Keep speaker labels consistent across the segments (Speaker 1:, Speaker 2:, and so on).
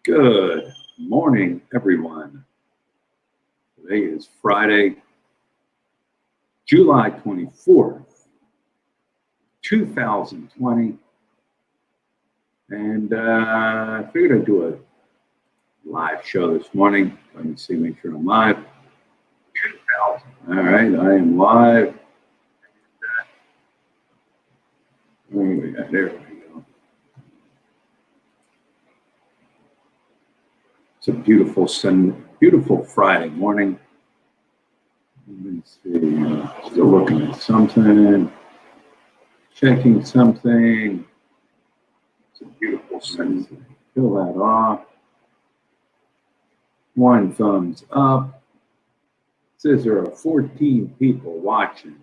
Speaker 1: Good morning, everyone. Today is Friday, July 24th, 2020. And I figured I'd do a live show this morning. Let me see, make sure I'm live. 2000. All right, I am live. There we go. It's a beautiful Friday morning. Let me see. Still looking at something, checking something. It's a beautiful sunset. Fill that off. One thumbs up. It says there are 14 people watching.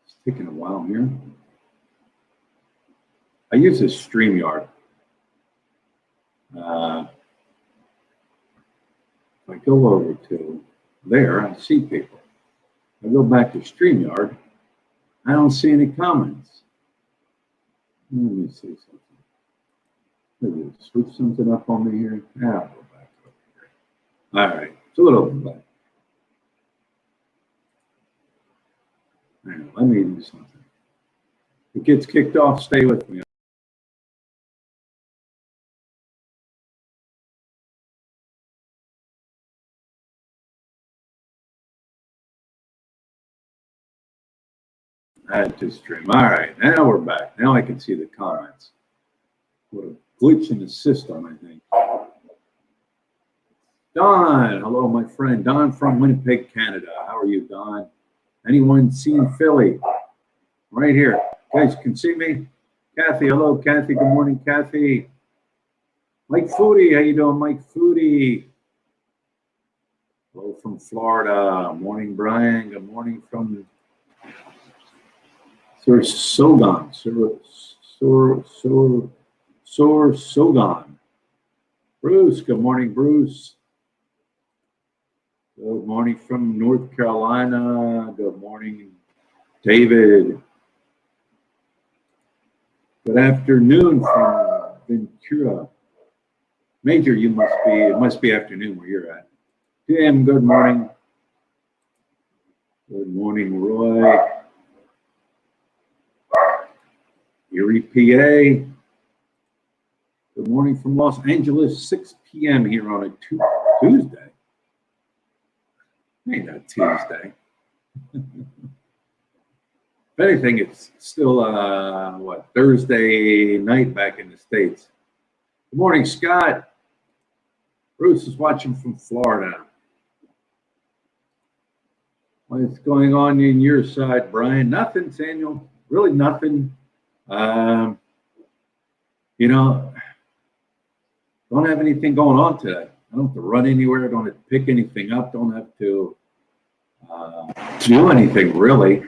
Speaker 1: It's taking a while here. I use this StreamYard. If I go over to there, I see people. I go back to StreamYard, I don't see any comments. Let me see something. Maybe switch something up on me here. I'll go back over here. All right, it's a little back. All right, let me do something. If it gets kicked off, stay with me. I had to stream. All right, now we're back. Now I can see the comments. What a glitch in the system, I think. Don, hello, my friend. Don from Winnipeg, Canada. How are you, Don? Anyone seen Philly? Right here. You guys can see me? Kathy, hello, Kathy. Good morning, Kathy. Mike Foodie, how you doing, Mike Foodie? Hello from Florida. Morning, Brian. Good morning from Sogan. Sogan. Bruce, good morning, Bruce. Good morning from North Carolina. Good morning, David. Good afternoon from Ventura. Major, it must be afternoon where you're at. Tim, good morning. Good morning, Roy. Erie, PA. Good morning from Los Angeles, 6 p.m. here on a Tuesday. Ain't that Tuesday? If anything, it's still, Thursday night back in the States. Good morning, Scott. Bruce is watching from Florida. What's going on in your side, Brian? Nothing, Samuel. Really nothing. Don't have anything going on today. I don't have to run anywhere. I don't have to pick anything up. Don't have to do anything, really.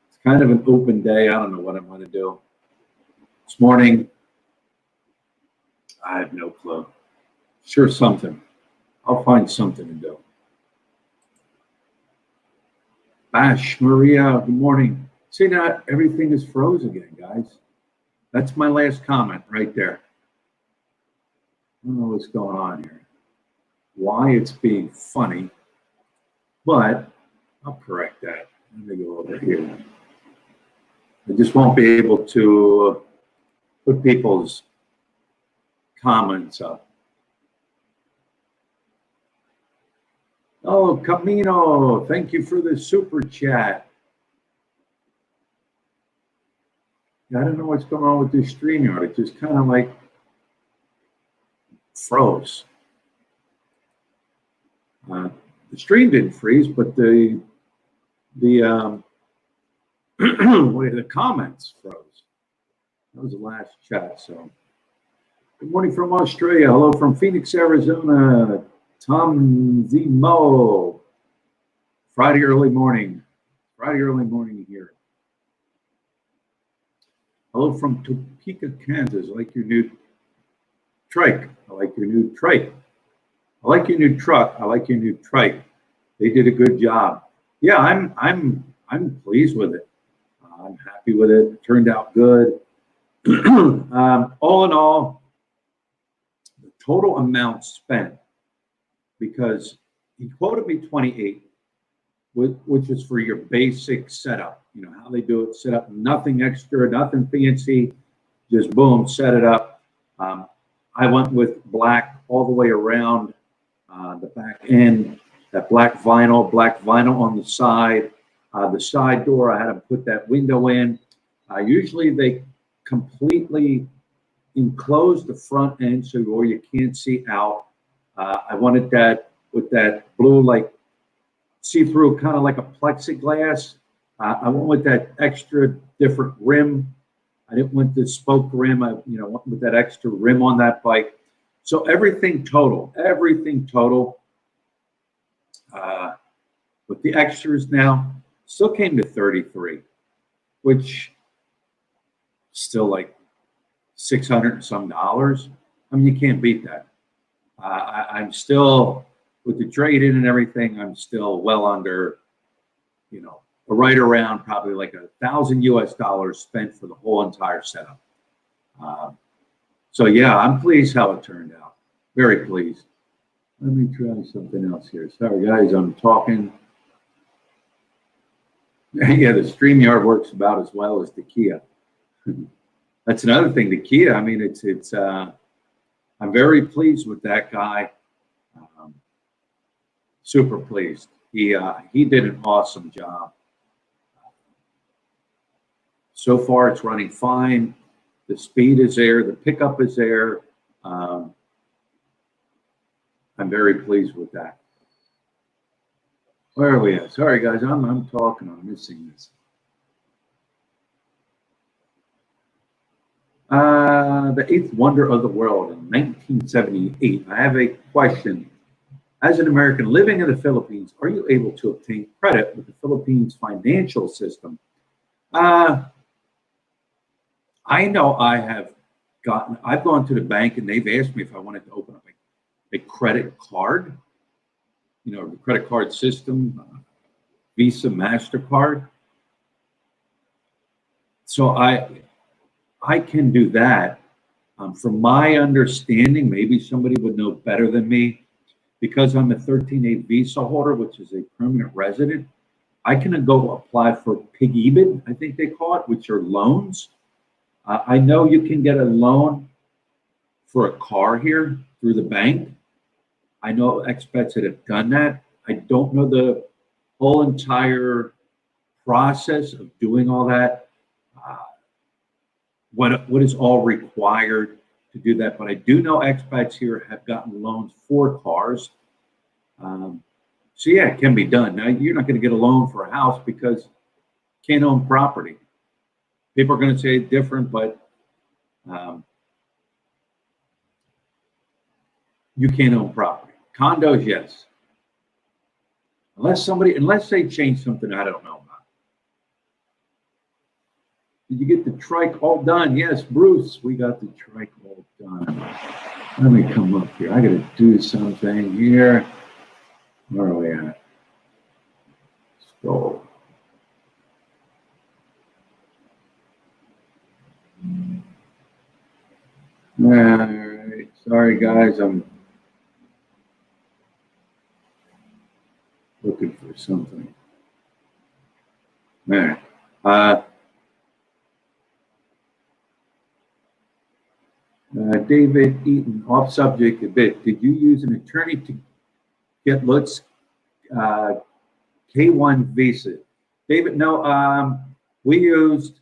Speaker 1: It's kind of an open day. I don't know what I'm going to do. This morning, I have no clue. Sure, something. I'll find something to do. Bash, Maria, good morning. See, now everything is froze again, guys. That's my last comment right there. I don't know what's going on here. Why it's being funny, but I'll correct that. Let me go over here. I just won't be able to put people's comments up. Oh, Camino, thank you for the super chat. I don't know what's going on with this StreamYard. It just kind of like froze. The stream didn't freeze, but the comments froze. That was the last chat. So, good morning from Australia. Hello from Phoenix, Arizona. Tom Zemo. Friday early morning. Friday early morning here. Hello from Topeka, Kansas. I like your new trike. I like your new trike. I like your new truck. I like your new trike. They did a good job. Yeah, I'm pleased with it. I'm happy with it. It turned out good. All in all, the total amount spent, because he quoted me 28, which is for your basic setup. You know how they do it, set up, nothing extra, nothing fancy, just boom, set it up. I went with black all the way around the back end, that black vinyl on the side. The side door, I had to put that window in. Usually they completely enclose the front end so or you can't see out. I wanted that with that blue, like see-through, kind of like a plexiglass. I went with that extra different rim. I didn't want the spoke rim. I went with that extra rim on that bike. So everything total, with the extras now, still came to 33, which still like $600 and some dollars. I mean, you can't beat that. I'm still, with the trade-in and everything, I'm still well under, right around probably like $1,000 spent for the whole entire setup. So yeah, I'm pleased how it turned out. Very pleased. Let me try something else here. Sorry guys, I'm talking. Yeah, the StreamYard works about as well as the Kia. That's another thing. The Kia, I mean, it's. I'm very pleased with that guy. Super pleased. He did an awesome job. So far, it's running fine. The speed is there. The pickup is there. I'm very pleased with that. Where are we at? Sorry, guys. I'm talking. I'm missing this. The eighth wonder of the world in 1978. I have a question. As an American living in the Philippines, are you able to obtain credit with the Philippines financial system? I know I've gone to the bank and they've asked me if I wanted to open up a credit card, the credit card system, Visa, MasterCard. So I can do that. From my understanding, maybe somebody would know better than me, because I'm a 13A visa holder, which is a permanent resident. I can go apply for PIG-EBIT, I think they call it, which are loans. I know you can get a loan for a car here through the bank. I know expats that have done that. I don't know the whole entire process of doing all that. What is all required to do that? But I do know expats here have gotten loans for cars. So yeah, it can be done. Now, you're not going to get a loan for a house because you can't own property. People are going to say it's different, but you can't own property. Condos, yes. Unless they change something I don't know about. Did you get the trike all done? Yes, Bruce, we got the trike all done. Let me come up here. I got to do something here. Where are we at? Scroll. All right. Sorry, guys. I'm looking for something. All right. David Eaton, off subject a bit. Did you use an attorney to get Lutz K1 visa? David, no. We used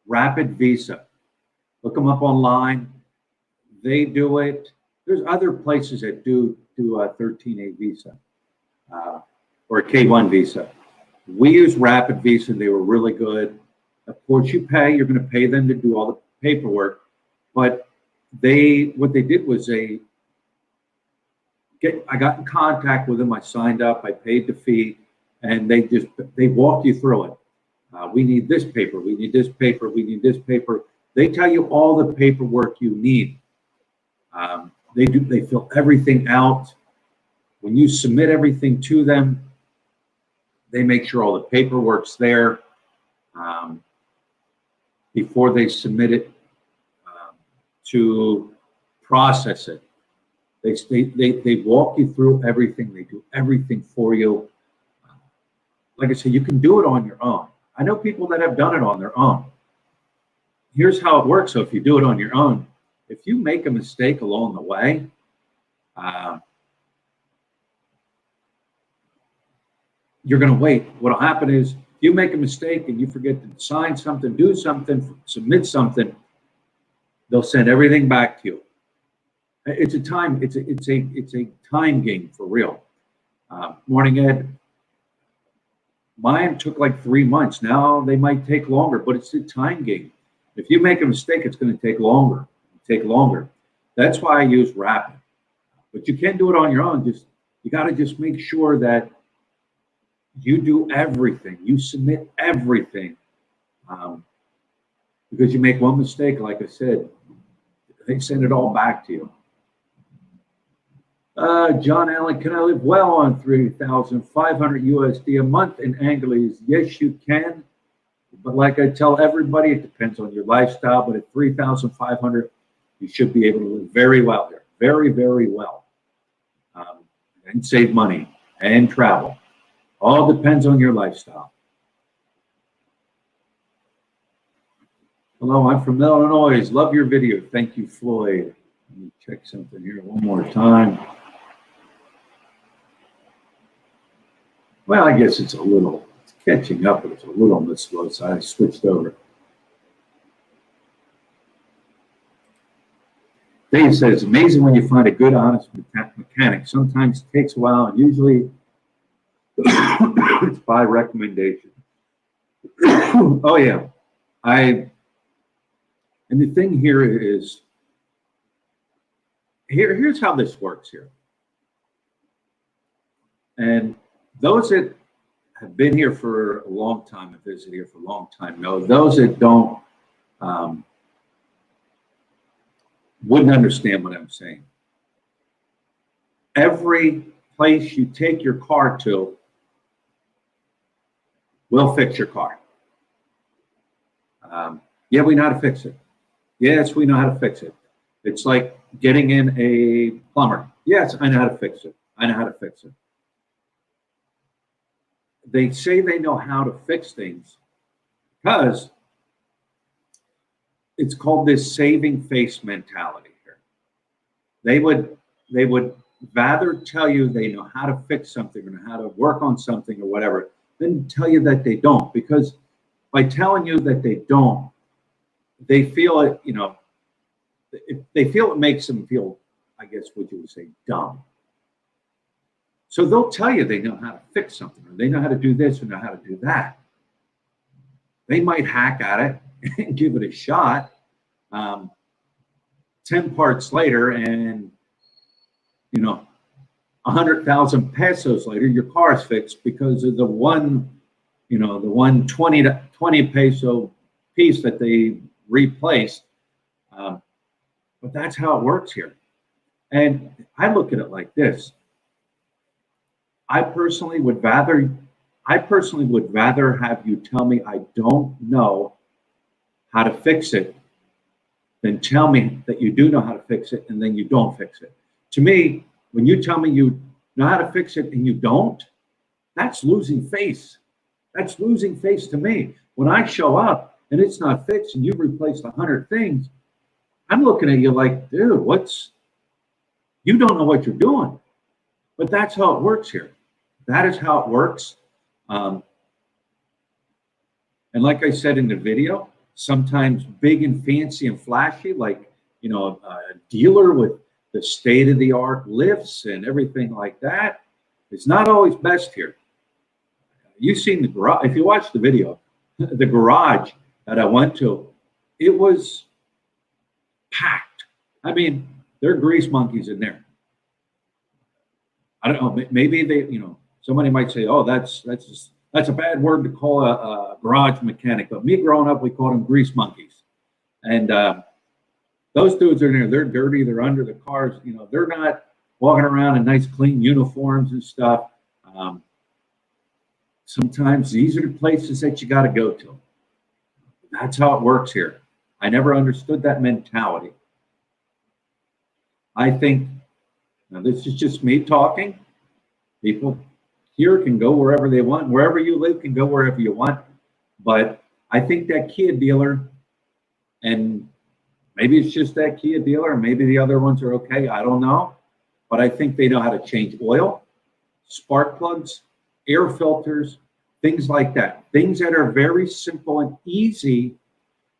Speaker 1: Rapid Visa. Look them up online. They do it. There's other places that do a 13A visa or a K1 visa. We use Rapid Visa. They were really good. Of course, you're going to pay them to do all the paperwork, but what they did was I got in contact with them. I signed up. I paid the fee, and they walk you through it. We need this paper. We need this paper. We need this paper. They tell you all the paperwork you need. They fill everything out. When you submit everything to them, They make sure all the paperwork's there before they submit it to process it. They walk you through everything. They do everything for you. Like I said, you can do it on your own. I know people that have done it on their own. Here's how it works. So if you do it on your own, if you make a mistake along the way, you're going to wait. What'll happen is you make a mistake and you forget to sign something, do something, submit something, they'll send everything back to you. It's a time time game for real. Morning, Ed. Mine took like 3 months. Now they might take longer, but it's a time game. If you make a mistake, it's going to take longer. That's why I use Rapid. But you can do it on your own. You got to just make sure that you do everything. You submit everything. Because you make one mistake, like I said, they send it all back to you. John Allen, can I live well on 3,500 USD a month in Angeles? Yes, you can. But like I tell everybody, it depends on your lifestyle. But at 3,500, you should be able to live very well there. Very, very well. And save money and travel. All depends on your lifestyle. Hello, I'm from Illinois. Love your video. Thank you, Floyd. Let me check something here one more time. Well, I guess it's catching up, but it's a little bit slow, so I switched over. Dave says, it's amazing when you find a good, honest mechanic. Sometimes it takes a while, and usually it's by recommendation. Oh, yeah. And the thing here is, here's how this works here. And those that have been here for a long time, have visited here for a long time, know. Those that don't wouldn't understand what I'm saying. Every place you take your car to will fix your car. Yeah, we know how to fix it. Yes, we know how to fix it. It's like getting in a plumber. Yes, I know how to fix it. I know how to fix it. They say they know how to fix things because it's called this saving face mentality here. They would rather tell you they know how to fix something or know how to work on something or whatever than tell you that they don't, because by telling you that they don't, they feel it, they feel it makes them feel, I guess what you would say, dumb. So they'll tell you they know how to fix something, or they know how to do this, or know how to do that. They might hack at it and give it a shot. 10 parts later, and 100,000 pesos later, your car's fixed because of the one 20 peso piece that they replaced. But that's how it works here. And I look at it like this. I personally would rather have you tell me I don't know how to fix it than tell me that you do know how to fix it and then you don't fix it. To me, when you tell me you know how to fix it and you don't, that's losing face. That's losing face to me. When I show up and it's not fixed and you've replaced 100 things, I'm looking at you like, dude, you don't know what you're doing. But that's how it works here. That is how it works. And like I said in the video, sometimes big and fancy and flashy, like, a dealer with the state-of-the-art lifts and everything like that, it's not always best here. You've seen the garage. If you watch the video, the garage that I went to, it was packed. I mean, there are grease monkeys in there. I don't know. Maybe they, somebody might say, "Oh, that's a bad word to call a garage mechanic." But me growing up, we called them grease monkeys. And those dudes are in there. They're dirty. They're under the cars. They're not walking around in nice, clean uniforms and stuff. Sometimes these are the places that you got to go to. That's how it works here. I never understood that mentality. I think, now this is just me talking. People here can go wherever they want. Wherever you live can go wherever you want. But I think that Kia dealer, and maybe it's just that Kia dealer, maybe the other ones are okay. I don't know. But I think they know how to change oil, spark plugs, air filters, things like that. Things that are very simple and easy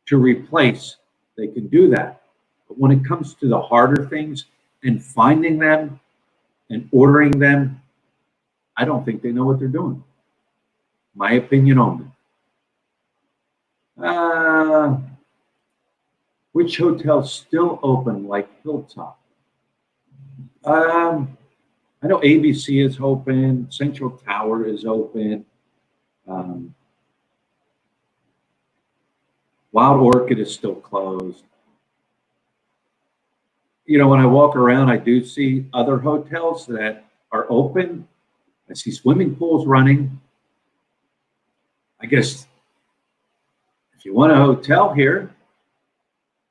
Speaker 1: to replace. They can do that. But when it comes to the harder things and finding them and ordering them, I don't think they know what they're doing. My opinion only. Which hotel's still open like Hilltop? I know ABC is open, Central Tower is open. Wild Orchid is still closed. You know, when I walk around, I do see other hotels that are open. I see swimming pools running. I guess if you want a hotel here,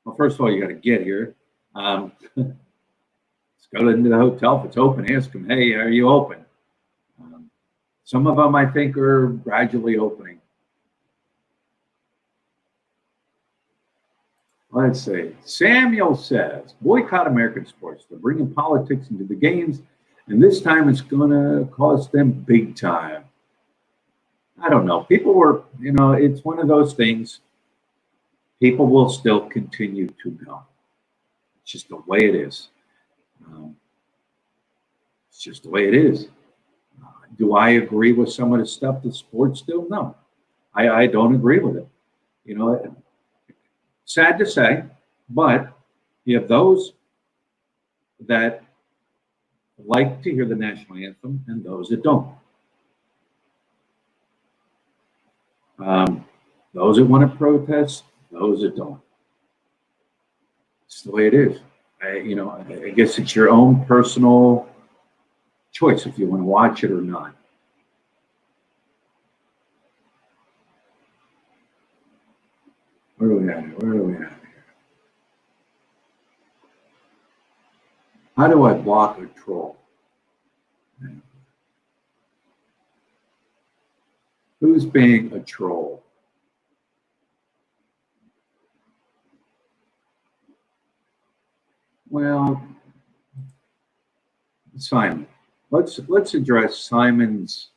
Speaker 1: well, first of all, you got to get here. Let's go into the hotel. If it's open, ask them, hey, are you open? Some of them, I think, are gradually opening. Let's see. Samuel says, boycott American sports. They're bringing politics into the games, and this time it's going to cost them big time. I don't know. People were, you know, it's one of those things. People will still continue to go. It's just the way it is. It's just the way it is. Do I agree with some of the stuff that sports do? No, I don't agree with it. You know, sad to say, but you have those that like to hear the national anthem and those that don't. Those that want to protest, those that don't. It's the way it is. I guess it's your own personal choice if you want to watch it or not. Where are we at here? Where are we at here? How do I block a troll? Who's being a troll? Well, Simon. Let's address Simon's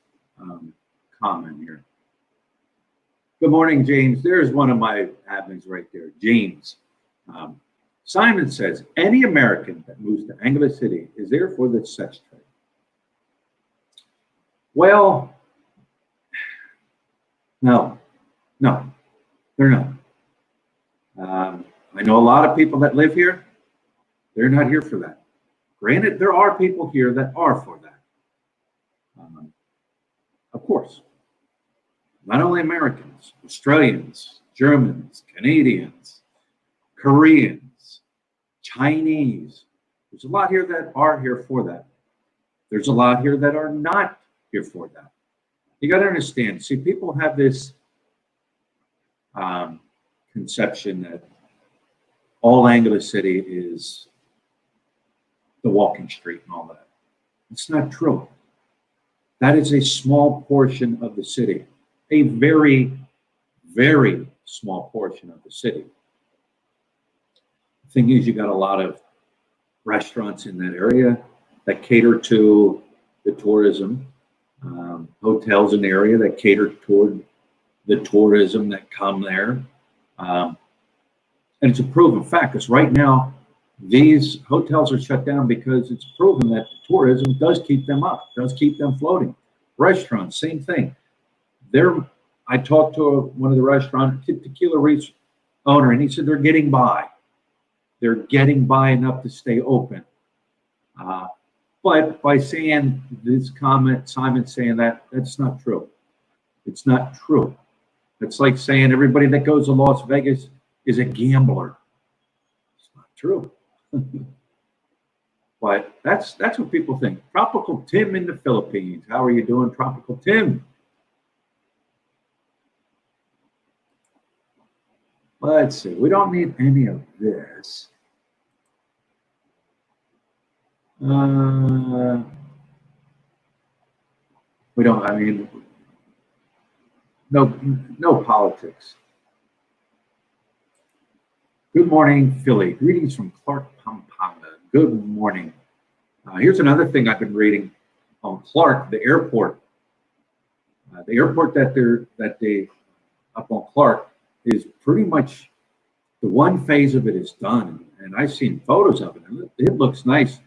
Speaker 1: comment here. Good morning, James. There's one of my admins right there, James. Simon says, any American that moves to Angeles City is there for the sex trade. Well, no, they're not. I know a lot of people that live here. They're not here for that. Granted, there are people here that are for that. Of course. Not only Americans, Australians, Germans, Canadians, Koreans, Chinese. There's a lot here that are here for that. There's a lot here that are not here for that. You got to understand. See, people have this conception that all Angeles City is the walking street and all that. It's not true. That is a small portion of the city, a very, very small portion of the city. The thing is, you got a lot of restaurants in that area that cater to the tourism, hotels in the area that cater toward the tourism that come there. And it's a proven fact, because right now, these hotels are shut down because it's proven that the tourism does keep them up, does keep them floating. Restaurants, same thing. I talked to one of the restaurant tequila Reach owner, and he said they're getting by. They're getting by enough to stay open. But by saying this comment, Simon saying that's not true. It's not true. It's like saying everybody that goes to Las Vegas is a gambler. It's not true. But that's what people think. Tropical Tim in the Philippines. How are you doing, Tropical Tim? Let's see. We don't need any of this. We don't. I mean, no politics. Good morning, Philly. Greetings from Clark, Pampanga. Good morning. Here's another thing I've been reading on Clark, the airport. The airport that they up on Clark is pretty much the one phase of it is done, and I've seen photos of it, and it looks nice.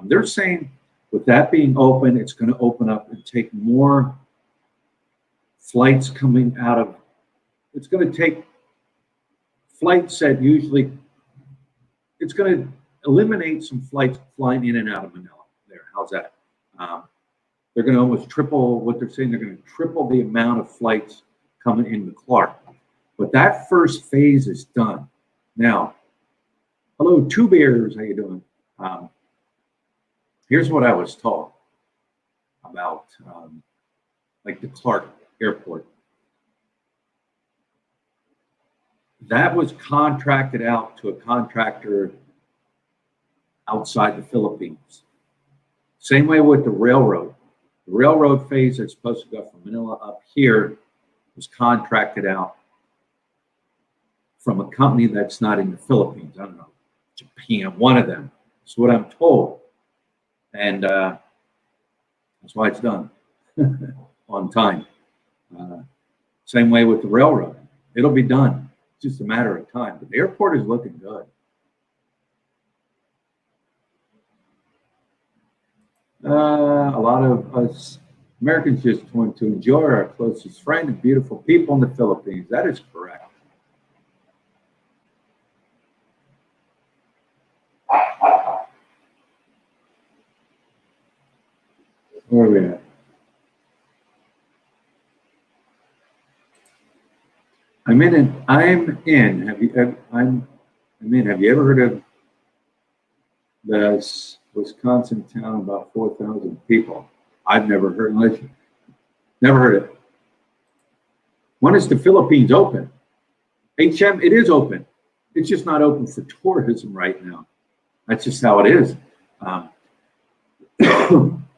Speaker 1: They're saying with that being open, it's going to open up and take more flights coming out of. It's going to take flights that usually. It's going to eliminate some flights flying in and out of Manila. There, how's that? They're going to almost triple what they're saying. They're going to triple the amount of flights coming into Clark. But that first phase is done. Now, hello, Two Bears. How you doing? Here's what I was told about like the Clark Airport. That was contracted out to a contractor outside the Philippines. Same way with the railroad. The railroad phase that's supposed to go from Manila up here was contracted out from a company that's not in the Philippines. I don't know, Japan, one of them. That's what I'm told. And that's why it's done on time. Same way with the railroad. It'll be done. It's just a matter of time. But the airport is looking good. A lot of us Americans just want to enjoy our closest friend and beautiful people in the Philippines. That is correct. Where are we at? I'm in. Have you ever heard of this Wisconsin town about 4,000 people? I've never heard it. When is the Philippines open? HM, it is open. It's just not open for tourism right now. That's just how it is.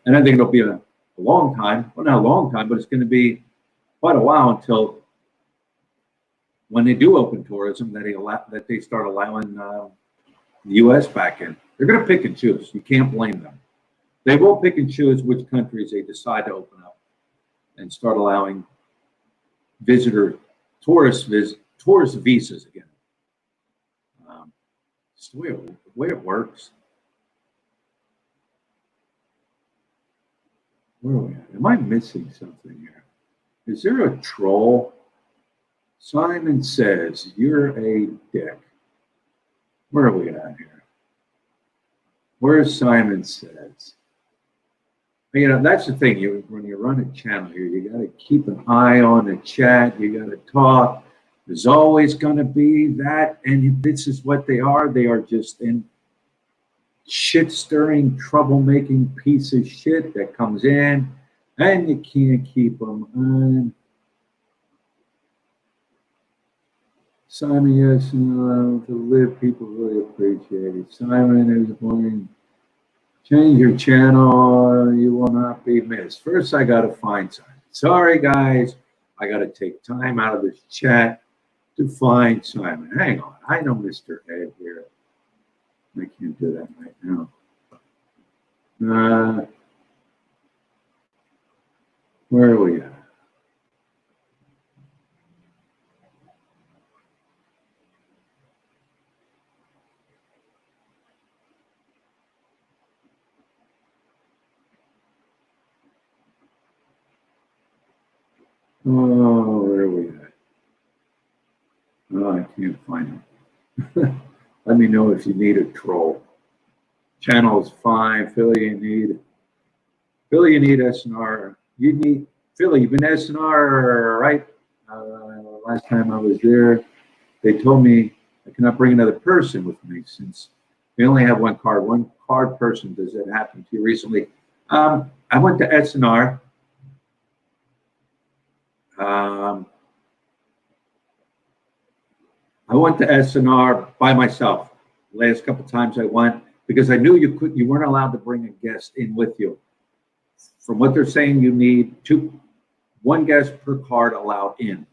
Speaker 1: And I think it'll be a long time. Well, not a long time, but it's going to be quite a while until when they do open tourism, that they start allowing the U.S. back in. They're going to pick and choose. You can't blame them. They will pick and choose which countries they decide to open up and start allowing tourist visas again. It's the way it works. Where are we at? Am I missing something here? Is there a troll? Simon says, you're a dick. Where are we at here? Where's Simon says? You know, that's the thing. When you run a channel here, you got to keep an eye on the chat. You got to talk. There's always going to be that. And this is what they are. They are just in shit-stirring, troublemaking piece of shit that comes in, and you can't keep them on. Simon, yes, to live, people really appreciate it. Simon is going, change your channel, you will not be missed. First, I got to find Simon. Sorry, guys, I got to take time out of this chat to find Simon. Hang on, I know Mr. Ed here. I can't do that right now. Where are we at? Oh, where are we at? Oh, I can't find him. Let me know if you need a troll. Channel is fine. Philly, you need SNR. You need Philly. You've been SNR, right? Last time I was there, they told me I cannot bring another person with me since we only have one card. One card person. Does that happen to you recently? I went to SNR. I went to SNR by myself. Last couple times I went because I knew you weren't allowed to bring a guest in with you. From what they're saying, you need one guest per card allowed in.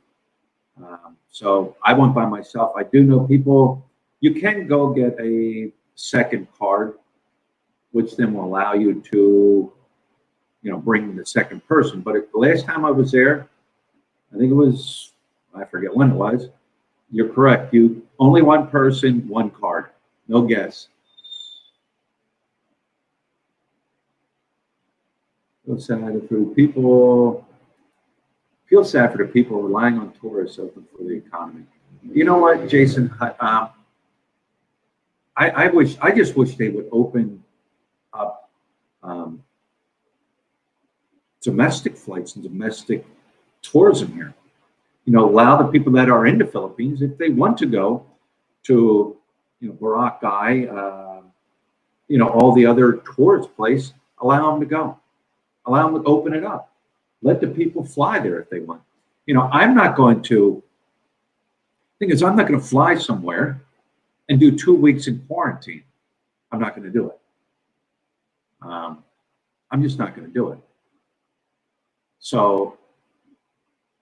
Speaker 1: So I went by myself. I do know people. You can go get a second card, which then will allow you to, bring the second person. But the last time I was there, I think it was, I forget when it was. You're correct. You only one person, one card, no guests. Feel sad for the people. Feel sad for the people relying on tourists open for the economy. You know what, Jason? I just wish they would open up domestic flights and domestic tourism here. Allow the people that are in the Philippines, if they want to go to, Boracay, all the other tourist places, allow them to go. Allow them to open it up. Let the people fly there if they want. I'm not going to. Thing is, I'm not going to fly somewhere and do 2 weeks in quarantine. I'm not going to do it. I'm just not going to do it. So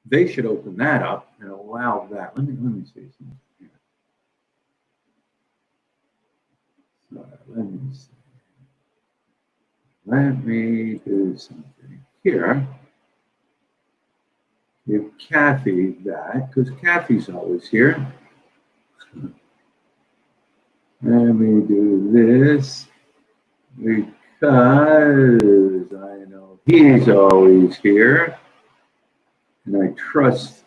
Speaker 1: they should open that up and allow that. Let me see something here. Let me see. Let me do something here. Give Kathy that, because Kathy's always here. Let me do this, because I know he's always here, and I trust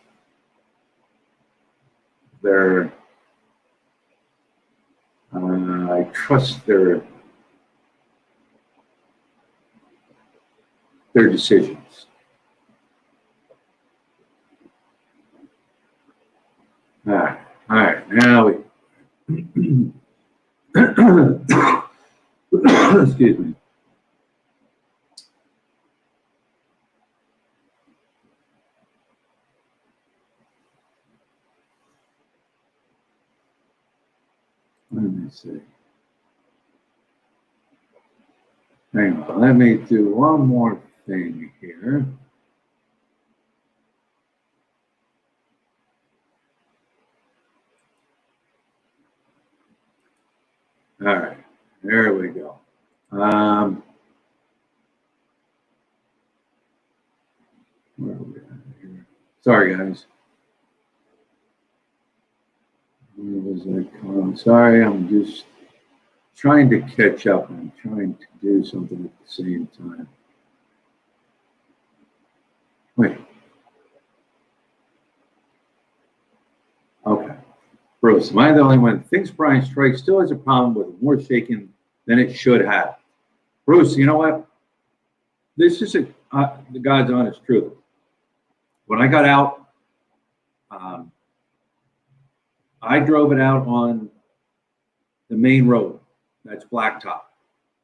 Speaker 1: their decisions. All right, now we excuse me. Let me see. Hang on, let me do one more thing here. All right, there we go. Where are we at here? Sorry, guys. Where was that? Sorry, I'm just trying to catch up. I'm trying to do something at the same time. Wait. Okay. Bruce, am I the only one that thinks Brian Strike still has a problem with more shaking than it should have? Bruce, you know what? This is the God's honest truth. When I got out, I drove it out on the main road. That's blacktop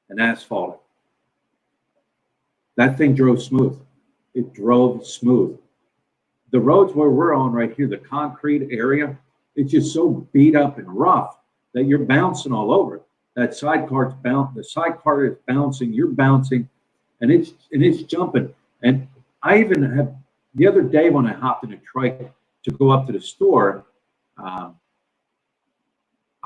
Speaker 1: and asphalted. That thing drove smooth. It drove smooth. The roads where we're on right here, the concrete area, it's just so beat up and rough that you're bouncing all over it. That sidecar's the sidecar is bouncing, you're bouncing, and it's jumping. And I even have the other day when I hopped in a trike to go up to the store,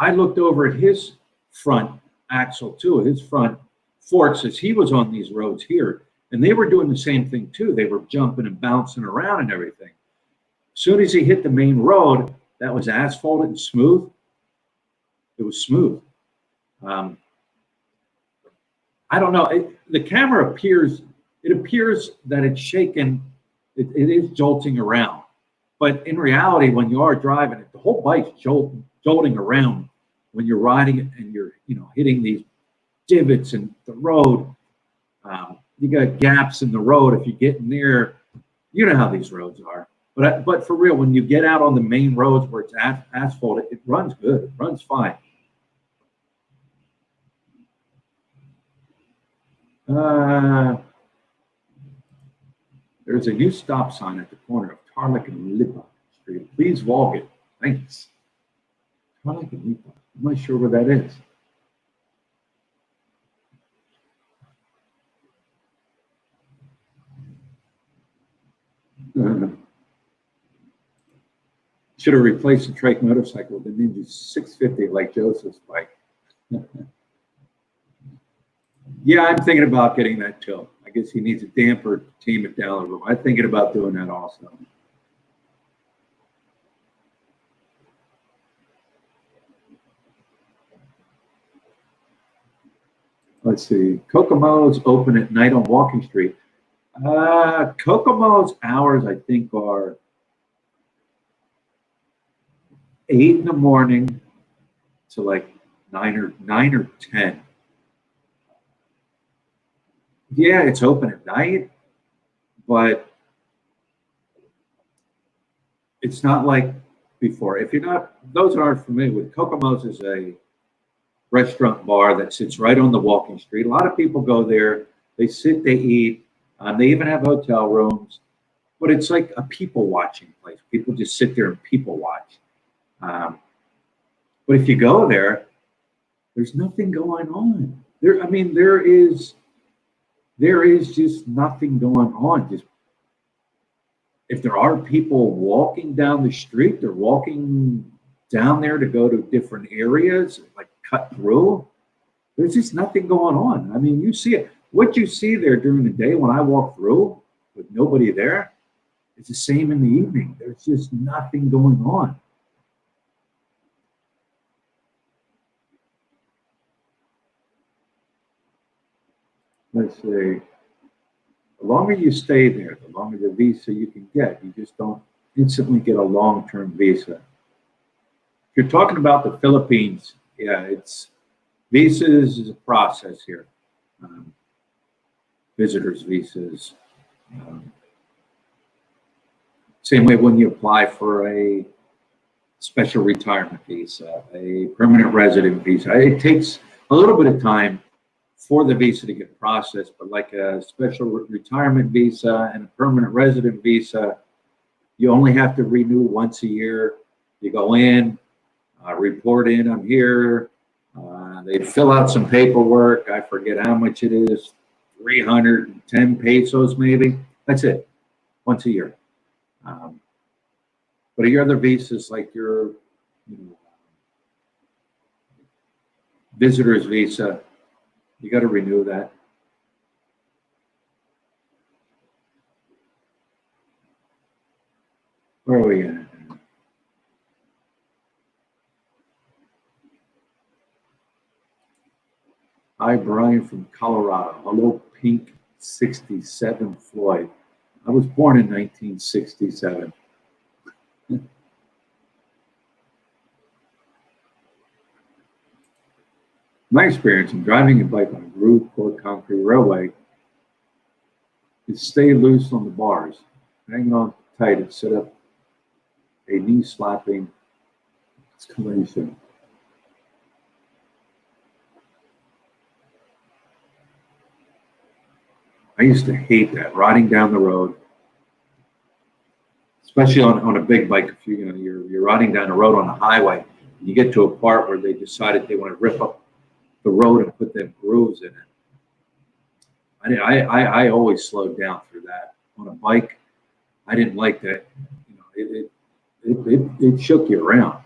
Speaker 1: I looked over at his front axle too, his front forks as he was on these roads here. And they were doing the same thing too. They were jumping and bouncing around and everything. As soon as he hit the main road that was asphalted and smooth, it was smooth. I don't know. The camera appears that it's shaking. It is jolting around. But in reality, when you are driving it, the whole bike's jolting around when you're riding it and you're hitting these divots in the road. You got gaps in the road. If you get in there, you know how these roads are. But for real, when you get out on the main roads where it's asphalted, it runs good. It runs fine. There's a new stop sign at the corner of Tarmac and Lipa Street. Please walk it. Thanks. I like a meatball. I'm not sure where that is. Should have replaced the trike motorcycle with the Ninja 650 like Joseph's bike. Yeah, I'm thinking about getting that too. I guess he needs a damper to tame it down a little. I'm thinking about doing that also. Let's see. Kokomos open at night on Walking Street. Kokomo's hours, I think, are 8 in the morning to like 9 or 10. Yeah, it's open at night, but it's not like before. If you're not, those who aren't familiar with Kokomo's is a restaurant bar that sits right on the walking street. A lot of people go there. They sit, they eat. They even have hotel rooms, but it's like a people watching place. People just sit there and people watch. Um, but if you go there, there's nothing going on. There, I mean, there is just nothing going on. Just if there are people walking down the street, they're walking down there to go to different areas, like cut through. There's just nothing going on. I mean, you see it. What you see there during the day when I walk through with nobody there, it's the same in the evening. There's just nothing going on. Let's say the longer you stay there, the longer the visa you can get. You just don't instantly get a long-term visa. If you're talking about the Philippines, yeah, it's visas is a process here. Um, visitors visas. Um, Same way when you apply for a special retirement visa, a permanent resident visa. It takes a little bit of time for the visa to get processed, but like a special retirement visa and a permanent resident visa, you only have to renew once a year. You go in, report in, I'm here. They fill out some paperwork. I forget how much it is, 310 pesos maybe. That's it, once a year. Um, but your other visas, like your visitor's visa, you got to renew that. Where are we at? Hi, Brian from Colorado. Hello, Pink 67 Floyd. I was born in 1967. My experience in driving a bike on a grooved poured concrete railway is stay loose on the bars, hang on tight and set up a knee slapping escalation. I used to hate that riding down the road, especially on a big bike. If you're riding down the road on a highway, and you get to a part where they decided they want to rip up the road and put them grooves in it. I always slowed down through that on a bike. I didn't like that. It shook you around.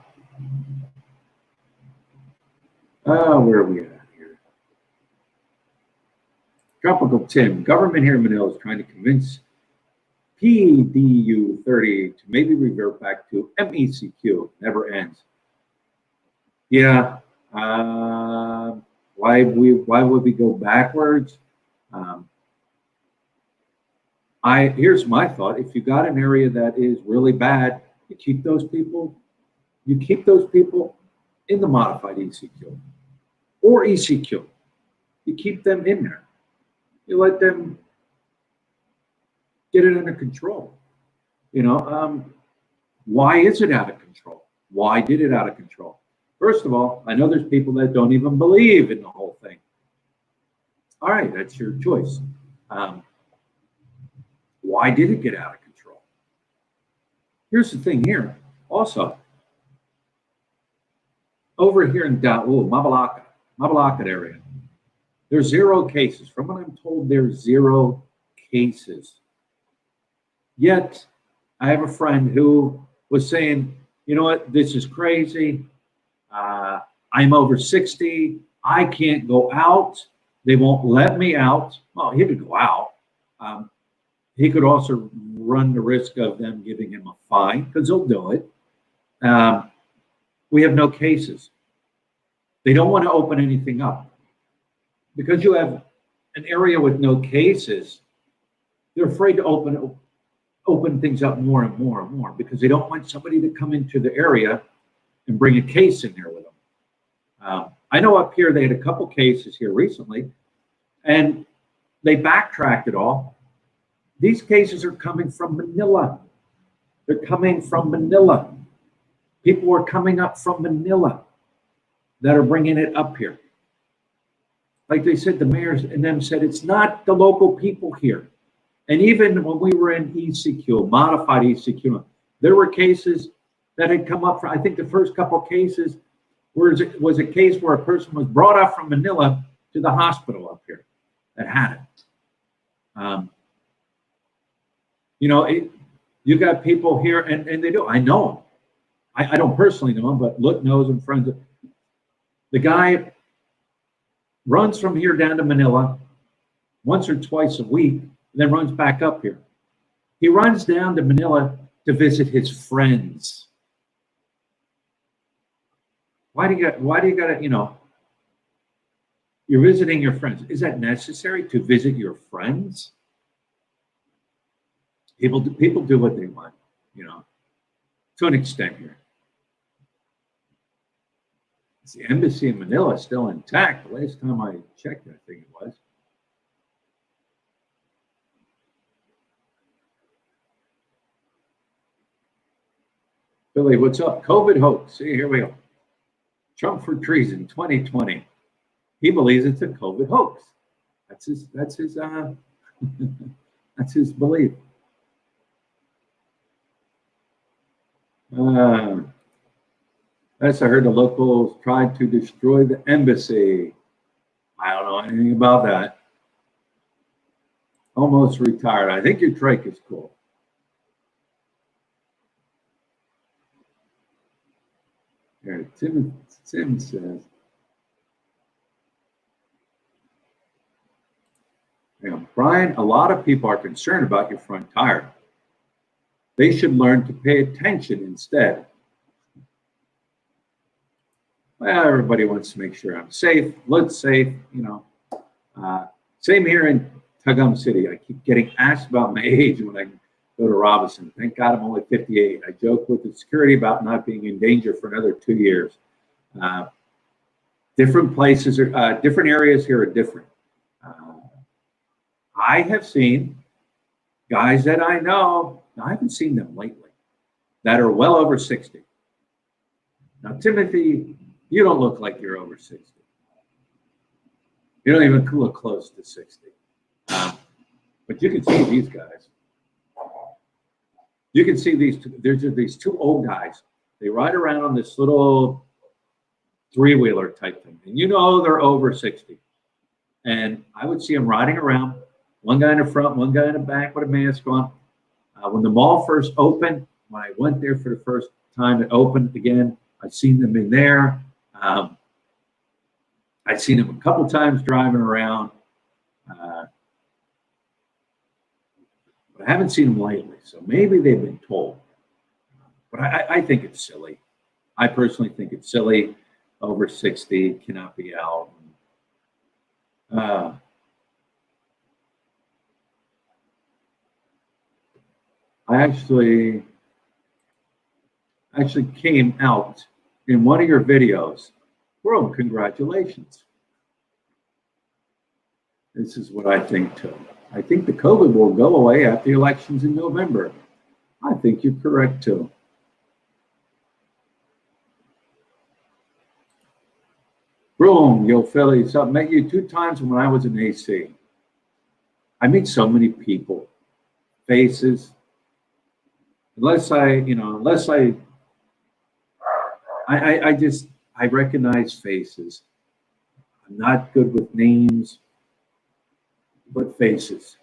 Speaker 1: Where are we at here? Tropical Tim. Government here in Manila is trying to convince PDU 30 to maybe revert back to MECQ. Never ends. Yeah. Why would we go backwards? Um, Here's my thought. If you got an area that is really bad, you keep those people, in the modified ECQ or ECQ. You keep them in there. You let them get it under control. You know, why is it out of control? Why did it out of control? First of all, I know there's people that don't even believe in the whole thing. All right, that's your choice. Why did it get out of control? Here's the thing here also. over here in Mabalaka area, there's 0 cases. From what I'm told, there's 0 cases. Yet, I have a friend who was saying, you know what, this is crazy. I'm over 60. I can't go out. They won't let me out. Well, he could go out. He could also run the risk of them giving him a fine because they'll do it. We have no cases. They don't want to open anything up. Because you have an area with no cases, they're afraid to open things up more and more and more because they don't want somebody to come into the area and bring a case in there with them. I know up here they had a couple cases here recently, and they backtracked it all. These cases are coming from Manila. They're coming from Manila. People are coming up from Manila that are bringing it up here. Like they said, the mayors and them said, it's not the local people here. And even when we were in ECQ, modified ECQ, there were cases that had come up. I think the first couple of cases was a case where a person was brought up from Manila to the hospital up here that had it. You got people here, and they do. I know them. I don't personally know him, but Luke knows him, friends. The guy runs from here down to Manila once or twice a week, and then runs back up here. He runs down to Manila to visit his friends. Why do you got you're visiting your friends. Is that necessary to visit your friends? People do what they want, to an extent here. The embassy in Manila is still intact. The last time I checked, I think it was. Billy, what's up? COVID hoax. See, here we go. Trump for treason 2020. He believes it's a COVID hoax. That's his that's his belief. Yes, I heard the locals tried to destroy the embassy. I don't know anything about that. Almost retired. I think your trike is cool. Here, Tim says, Brian, a lot of people are concerned about your front tire. They should learn to pay attention instead. Well, everybody wants to make sure I'm safe, look safe, Same here in Tagum City. I keep getting asked about my age when I go to Robinson. Thank God I'm only 58. I joke with the security about not being in danger for another 2 years. Different places are, different areas here are different. I have seen guys that I know, I haven't seen them lately, that are well over 60. Now, Timothy, you don't look like you're over 60. You don't even look close to 60. But you can see these guys. You can see there's these 2 old guys. They ride around on this little 3-wheeler type thing. And they're over 60. And I would see them riding around, one guy in the front, one guy in the back with a mask on. When the mall first opened, when I went there for the first time, it opened again. I've seen them in there. I've seen them a couple times driving around. But I haven't seen them lately, so maybe they've been told. But I think it's silly. I personally think it's silly. Over 60 cannot be out. I actually came out in one of your videos. Well, congratulations. This is what I think too. I think the COVID will go away after the elections in November. I think you're correct too. Boom, yo, Philly. So I met you 2 times when I was in AC. I meet so many people, faces. Unless I just, I recognize faces. I'm not good with names, but faces.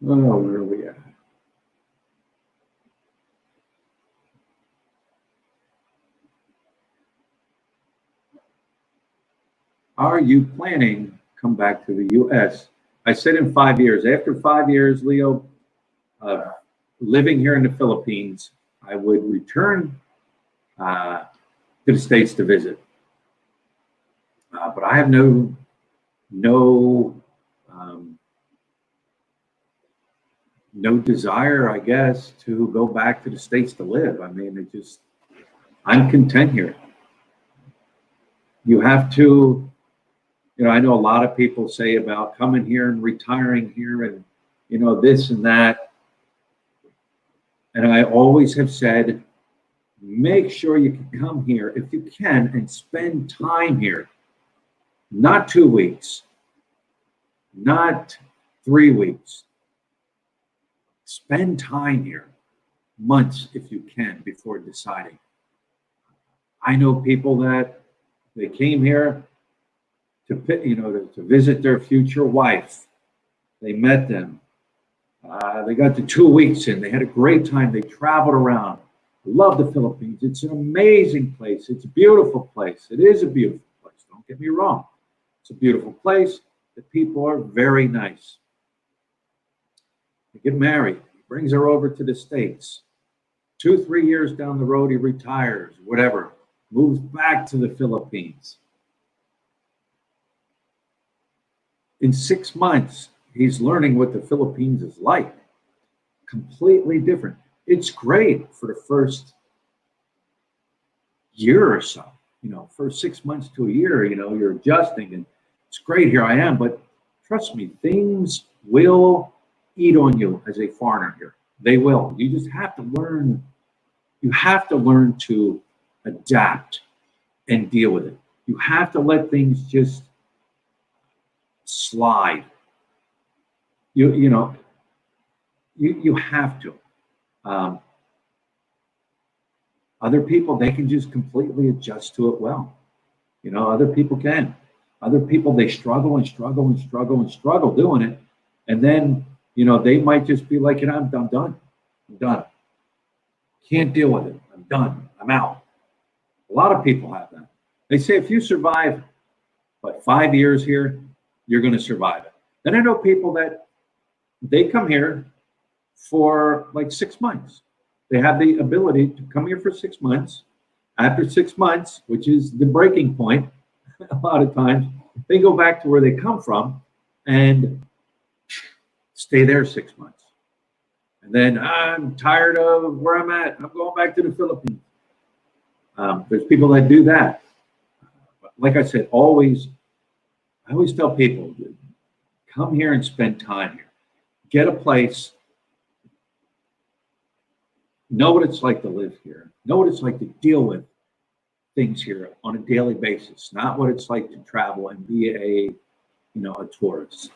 Speaker 1: Oh, where are we at? Are you planning to come back to the U.S.? I said in 5 years. After 5 years, Leo, uh, living here in the Philippines, I would return to the States to visit. But I have no um, no desire, I guess, to go back to the States to live. I mean, I'm content here. You have to, I know a lot of people say about coming here and retiring here and, this and that. And I always have said, make sure you can come here if you can and spend time here. Not 2 weeks, not 3 weeks. Spend time here, months if you can, before deciding. I know people that they came here to visit their future wife. They met them. They got the 2 weeks in. They had a great time. They traveled around. Love the Philippines. It's an amazing place. It's a beautiful place. It is a beautiful place. Don't get me wrong. It's a beautiful place. The people are very nice. They get married. He brings her over to the States. 2-3 years down the road, he retires, whatever, moves back to the Philippines. In 6 months, he's learning what the Philippines is like. Completely different. It's great for the first year or so. First 6 months to a year, you're adjusting and it's great. Here I am. But trust me, things will eat on you as a foreigner here. They will. You just have to learn. You have to learn to adapt and deal with it. You have to let things just slide. You have to. Other people, they can just completely adjust to it well. Other people can. Other people, they struggle and struggle and struggle and struggle doing it. And then, they might just be like, I'm done. I'm done. Can't deal with it. I'm done. I'm out. A lot of people have that. They say if you survive, 5 years here, you're going to survive it. Then I know people that they come here for like 6 months. They have the ability to come here for 6 months. After 6 months, which is the breaking point, a lot of times, they go back to where they come from and stay there 6 months. And then I'm tired of where I'm at. I'm going back to the Philippines. There's people that do that. But like I said, I always tell people, come here and spend time here. Get a place. Know what it's like to live here. Know what it's like to deal with things here on a daily basis. Not what it's like to travel and be a tourist.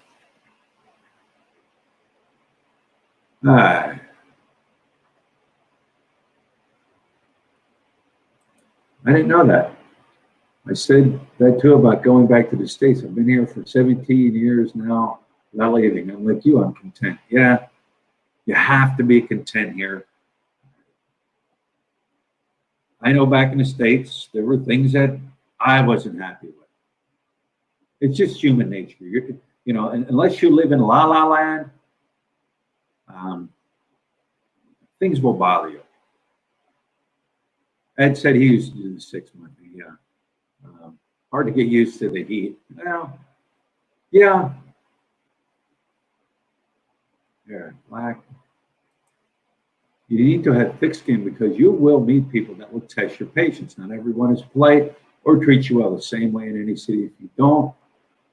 Speaker 1: I didn't know that. I said that too about going back to the States. I've been here for 17 years now without leaving. I'm like you, I'm content. Yeah, you have to be content here. I know back in the States, there were things that I wasn't happy with. It's just human nature. Unless you live in La La Land, things will bother you. Ed said he used to do the 6 month. Yeah. Hard to get used to the heat. Well, yeah. There, black. You need to have thick skin because you will meet people that will test your patience. Not everyone is polite or treat you well the same way in any city.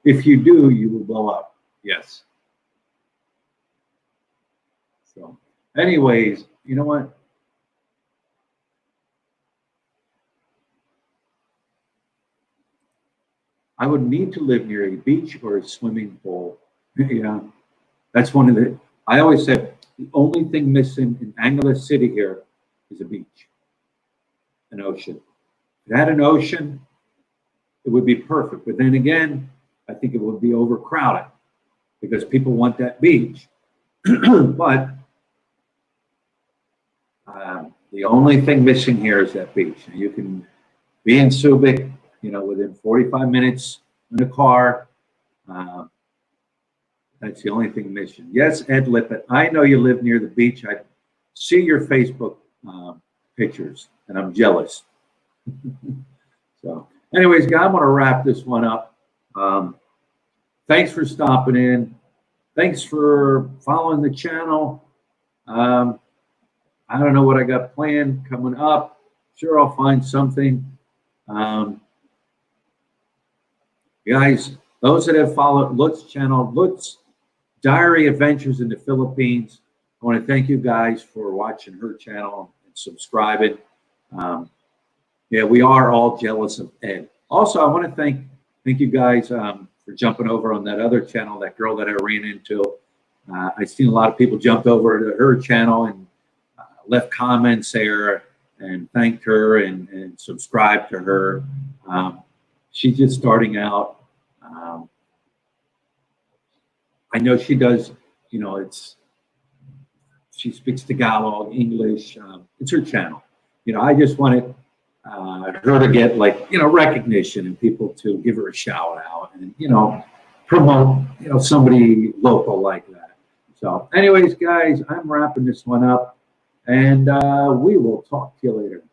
Speaker 1: If you do, you will blow up. Yes. So, anyways, you know what? I would need to live near a beach or a swimming pool. Yeah, that's one of the. I always said the only thing missing in Angeles City here is a beach, an ocean. If it had an ocean, it would be perfect. But then again, I think it would be overcrowded because people want that beach. But the only thing missing here is that beach. You can be in Subic, within 45 minutes in a car. That's the only thing missing. Yes, Ed Lippett, I know you live near the beach. I see your Facebook pictures, and I'm jealous. So, anyways, guys, I'm going to wrap this one up. Thanks for stopping in. Thanks for following the channel. I don't know what I got planned coming up. Sure, I'll find something. Guys, those that have followed Lutz's channel, Lutz Diary Adventures in the Philippines, I want to thank you guys for watching her channel and subscribing. Yeah, we are all jealous of Ed. Also, I want to thank you guys for jumping over on that other channel, that girl that I ran into. I've seen a lot of people jumped over to her channel and left comments there and thanked her and subscribed to her. She's just starting out. I know she does, she speaks Tagalog, English. It's her channel. I just wanted her to get recognition and people to give her a shout out and, promote, somebody local like that. So anyways, guys, I'm wrapping this one up and we will talk to you later.